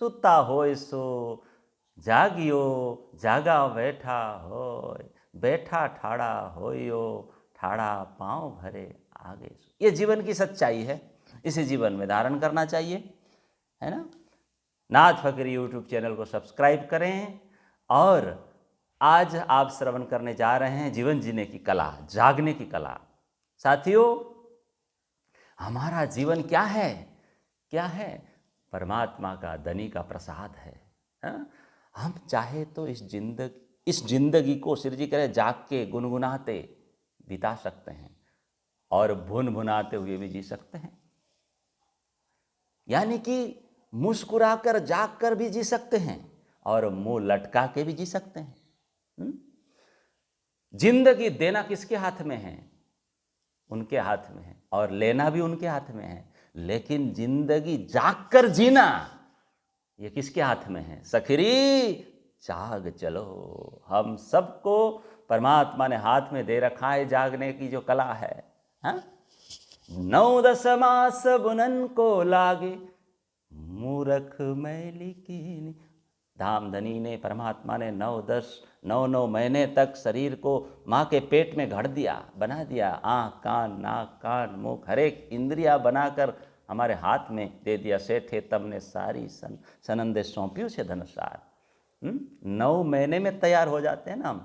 सुता होय सो जागियो, जागा बैठा होय, बैठा ठाड़ा होयो, ठाड़ा पाँव भरे आगे सो। ये जीवन की सच्चाई है, इसे जीवन में धारण करना चाहिए, है ना। नाथ फकीरी यूट्यूब चैनल को सब्सक्राइब करें। और आज आप श्रवण करने जा रहे हैं जीवन जीने की कला, जागने की कला। साथियों, हमारा जीवन क्या है? क्या है? परमात्मा का धनी का प्रसाद है, हाँ? हम चाहे तो इस जिंदगी को सिरजी करे जाग के गुनगुनाते बिता सकते हैं और भुन भुनाते हुए भी जी सकते हैं। यानी कि मुस्कुराकर जाग कर भी जी सकते हैं और मुंह लटका के भी जी सकते हैं। जिंदगी देना किसके हाथ में है? उनके हाथ में है, और लेना भी उनके हाथ में है। लेकिन जिंदगी जाग कर जीना ये किसके हाथ में है? सखरी जाग चलो। हम सबको परमात्मा ने हाथ में दे रखा है जागने की जो कला है, हाँ? 9-10 मास बुनन को लागे, मूर्ख मैली कीनी। धामधनी ने, परमात्मा ने 9 महीने तक शरीर को माँ के पेट में घड़ दिया, बना दिया। आँख, कान, नाक, कान, मुख, हर एक इंद्रिया बनाकर हमारे हाथ में दे दिया। सेठे तमने सारी सनंदे सौंपियों से धनसार। 9 महीने में तैयार हो जाते हैं ना हम।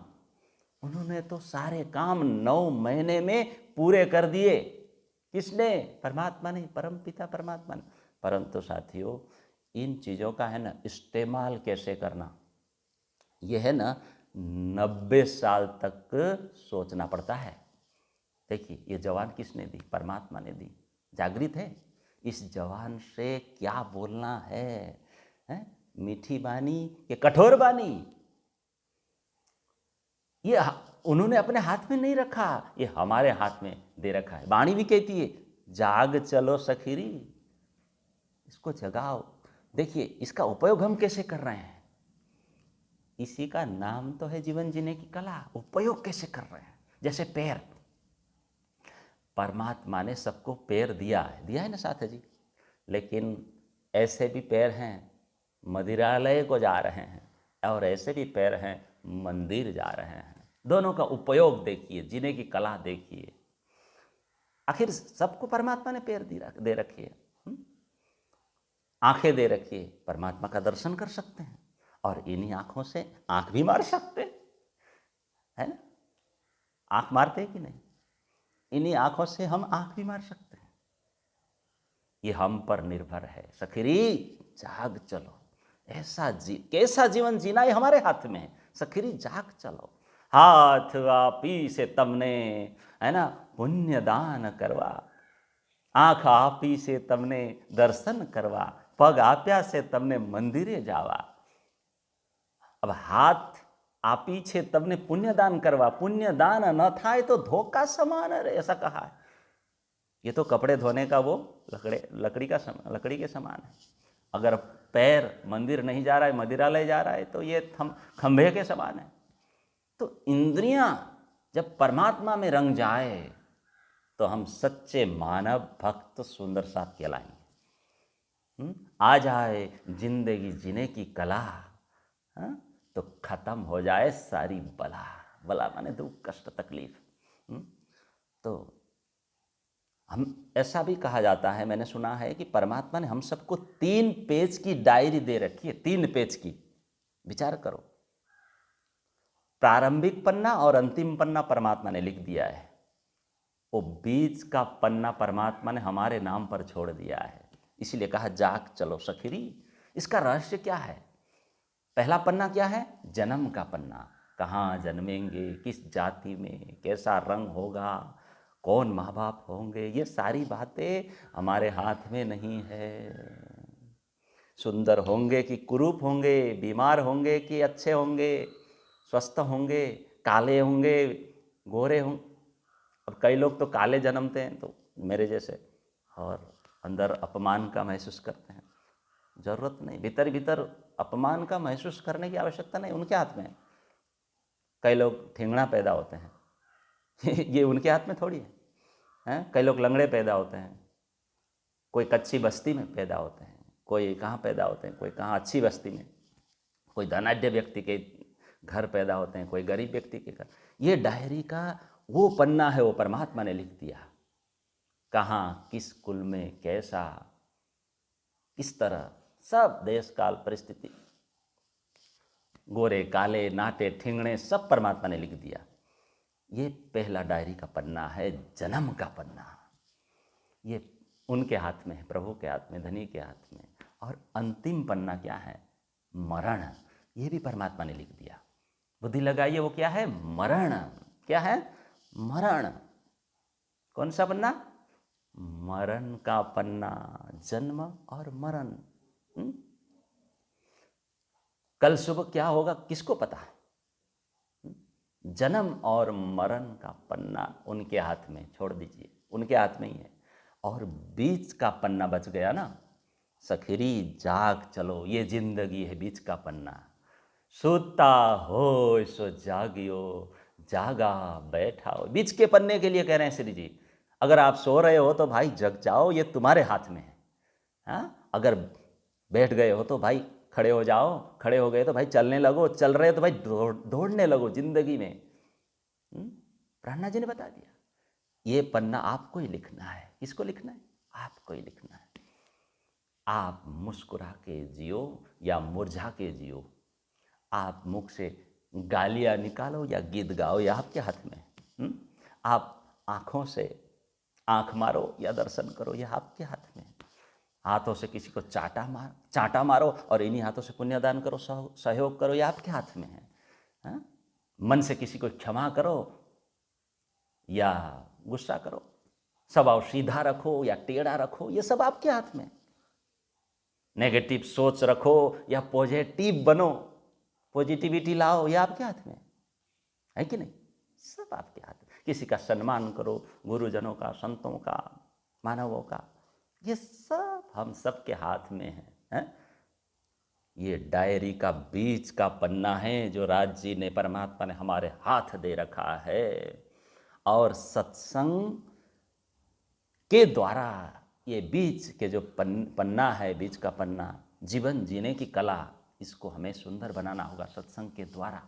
उन्होंने तो सारे काम 9 महीने में पूरे कर दिए। किसने? परमात्मा ने, परम पिता परमात्मा ने। परंतु साथियों, इन चीज़ों का है ना इस्तेमाल कैसे करना, यह है ना 90 साल तक सोचना पड़ता है। देखिए, ये जवान किसने दी? परमात्मा ने दी। जागृत है। इस जवान से क्या बोलना है? मीठी बानी कि कठोर बानी? ये उन्होंने अपने हाथ में नहीं रखा, ये हमारे हाथ में दे रखा है। वाणी भी कहती है, जाग चलो सखीरी, इसको जगाओ। देखिए, इसका उपयोग हम कैसे कर रहे हैं, इसी का नाम तो है जीवन जीने की कला। उपयोग कैसे कर रहे हैं? जैसे पैर, परमात्मा ने सबको पैर दिया है ना साथ जी। लेकिन ऐसे भी पैर हैं मदिरालय को जा रहे हैं, और ऐसे भी पैर हैं मंदिर जा रहे हैं। दोनों का उपयोग देखिए, जीने की कला देखिए। आखिर सबको परमात्मा ने पैर दे रखी है, आंखें दे रखी है, परमात्मा का दर्शन कर सकते हैं, और इन्हीं आंखों से आंख भी मार सकते है ना। आंख मारते हैं कि नहीं? इन्हीं आंखों से हम आंख भी मार सकते हैं। ये हम पर निर्भर है। सखरी जाग चलो। कैसा जीवन जीना ये हमारे हाथ में है। सखरी जाग चलो। हाथ आपी से तमने, है ना, पुण्य दान करवा। आँख आपी से तमने दर्शन करवा, पग आप्या से तमने मंदिरे जावा। अब हाथ आपी छे तमने पुण्यदान करवा। पुण्यदान न थाय तो धोखा समान है, ऐसा कहा है। ये तो कपड़े धोने का वो लकड़ी के समान है। अगर पैर मंदिर नहीं जा रहा है, मदिरालय जा रहा है, तो ये खंभे के समान है। तो इंद्रियां जब परमात्मा में रंग जाए तो हम सच्चे मानव भक्त सुंदर साथ कहलाएंगे। आ जाए जिंदगी जीने की कला, तो खत्म हो जाए सारी बला माने दुख, कष्ट, तकलीफ। तो हम ऐसा भी कहा जाता है, मैंने सुना है कि परमात्मा ने हम सबको 3 पेज की डायरी दे रखी है। 3 पेज की, विचार करो। प्रारंभिक पन्ना और अंतिम पन्ना परमात्मा ने लिख दिया है। वो बीच का पन्ना परमात्मा ने हमारे नाम पर छोड़ दिया है। इसीलिए कहा जाग चलो सखीरी। इसका रहस्य क्या है? पहला पन्ना क्या है? जन्म का पन्ना। कहाँ जन्मेंगे, किस जाति में, कैसा रंग होगा, कौन माँ बाप होंगे, ये सारी बातें हमारे हाथ में नहीं है। सुंदर होंगे कि कुरूप होंगे, बीमार होंगे कि अच्छे होंगे, स्वस्थ होंगे, काले होंगे, गोरे होंगे। अब कई लोग तो काले जन्मते हैं, तो मेरे जैसे, और अंदर अपमान का महसूस करते हैं। जरूरत नहीं, भीतर भीतर अपमान का महसूस करने की आवश्यकता नहीं, उनके हाथ में है। कई लोग ठेंगना पैदा होते हैं ये उनके हाथ में थोड़ी है। कई लोग लंगड़े पैदा होते हैं, कोई कच्ची बस्ती में पैदा होते हैं, कोई कहाँ पैदा होते हैं, कोई कहाँ अच्छी बस्ती में, कोई धनाढ्य व्यक्ति के घर पैदा होते हैं, कोई गरीब व्यक्ति के घर। ये डायरी का वो पन्ना है, वो परमात्मा ने लिख दिया। कहाँ, किस कुल में, कैसा, किस तरह, सब देश काल परिस्थिति, गोरे काले नाटे ठिंगणे सब परमात्मा ने लिख दिया। ये पहला डायरी का पन्ना है, जन्म का पन्ना। ये उनके हाथ में है, प्रभु के हाथ में, धनी के हाथ में। और अंतिम पन्ना क्या है? मरण। ये भी परमात्मा ने लिख दिया। बुद्धि लगाइए, वो क्या है? मरण। क्या है? मरण। कौन सा पन्ना? मरण का पन्ना, जन्म और मरण। कल सुबह क्या होगा किसको पता है? जन्म और मरण का पन्ना उनके हाथ में, छोड़ दीजिए, उनके हाथ में ही है। और बीच का पन्ना बच गया ना, सखरी जाग चलो, ये जिंदगी है बीच का पन्ना। सोता हो सो जागियो, जागा बैठा हो। बीच के पन्ने के लिए कह रहे हैं श्री जी, अगर आप सो रहे हो तो भाई जग जाओ, ये तुम्हारे हाथ में है। हाँ, अगर बैठ गए हो तो भाई खड़े हो जाओ, खड़े हो गए तो भाई चलने लगो, चल रहे हो तो भाई दौड़ने लगो जिंदगी में। प्राणा जी ने बता दिया, ये पन्ना आपको ही लिखना है। किसको लिखना है? आपको ही लिखना है। आप मुस्कुरा के जियो या मुरझा के जियो, आप मुख से गालियाँ निकालो या गीत गाओ, या आपके हाथ में। आप आँखों से आँख मारो या दर्शन करो, यह आपके हाथ में। हाथों से किसी को चाटा मारो और इन्हीं हाथों से पुण्यदान करो, सहयोग करो, यह आपके हाथ में है। हाँ? मन से किसी को क्षमा करो या गुस्सा करो, स्वभाव सीधा रखो या टेढ़ा रखो, ये सब आपके हाथ में। नेगेटिव सोच रखो या पॉजिटिव बनो, पॉजिटिविटी लाओ, ये आपके हाथ में है कि नहीं? सब आपके हाथ में। किसी का सम्मान करो, गुरुजनों का, संतों का, मानवों का, ये सब हम सब के हाथ में है। ये डायरी का बीच का पन्ना है जो राज जी ने, परमात्मा ने हमारे हाथ दे रखा है। और सत्संग के द्वारा ये बीच के जो पन्ना है, बीच का पन्ना, जीवन जीने की कला, इसको हमें सुंदर बनाना होगा सत्संग के द्वारा।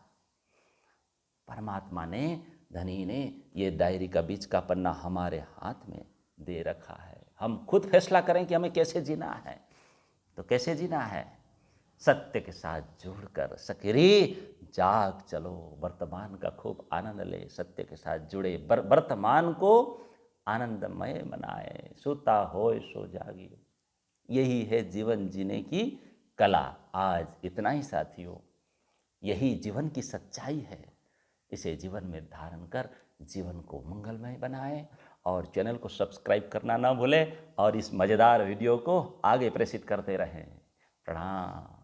परमात्मा ने, धनी ने ये डायरी का बीच का पन्ना हमारे हाथ में दे रखा है। हम खुद फैसला करें कि हमें कैसे जीना है। तो कैसे जीना है? सत्य के साथ जुड़कर। सखरी जाग चलो, वर्तमान का खूब आनंद ले, सत्य के साथ जुड़े, वर्तमान को आनंदमय बनाए। सोता होए सो जागियो, यही है जीवन जीने की कला। आज इतना ही साथियों, यही जीवन की सच्चाई है। इसे जीवन में धारण कर जीवन को मंगलमय बनाए। और चैनल को सब्सक्राइब करना ना भूलें और इस मज़ेदार वीडियो को आगे प्रेषित करते रहें। प्रणाम।